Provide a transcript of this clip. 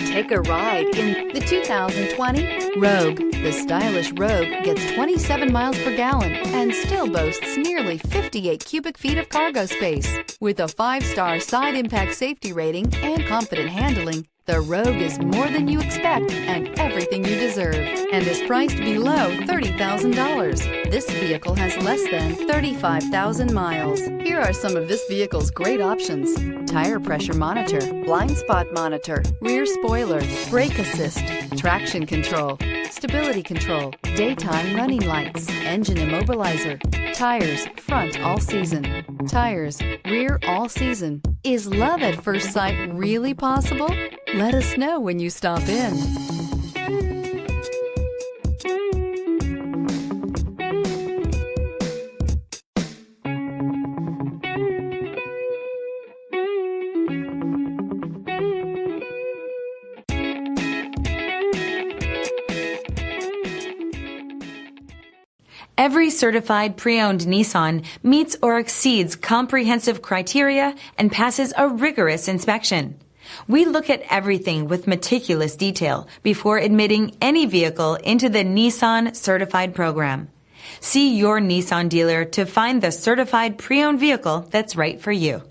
Take a ride in the 2020 Rogue. The stylish Rogue gets 27 miles per gallon and still boasts nearly 58 cubic feet of cargo space. With a 5-star side impact safety rating and confident handling, the Rogue is more than you expect and everything you deserve, and is priced below $30,000. This vehicle has less than 35,000 miles. Here are some of this vehicle's great options: tire pressure monitor, blind spot monitor, rear spoiler, brake assist, traction control, stability control, daytime running lights, engine immobilizer, tires front all season, tires rear all season. Is love at first sight really possible? Let us know when you stop in. Every certified pre-owned Nissan meets or exceeds comprehensive criteria and passes a rigorous inspection. We look at everything with meticulous detail before admitting any vehicle into the Nissan Certified program. See your Nissan dealer to find the certified pre-owned vehicle that's right for you.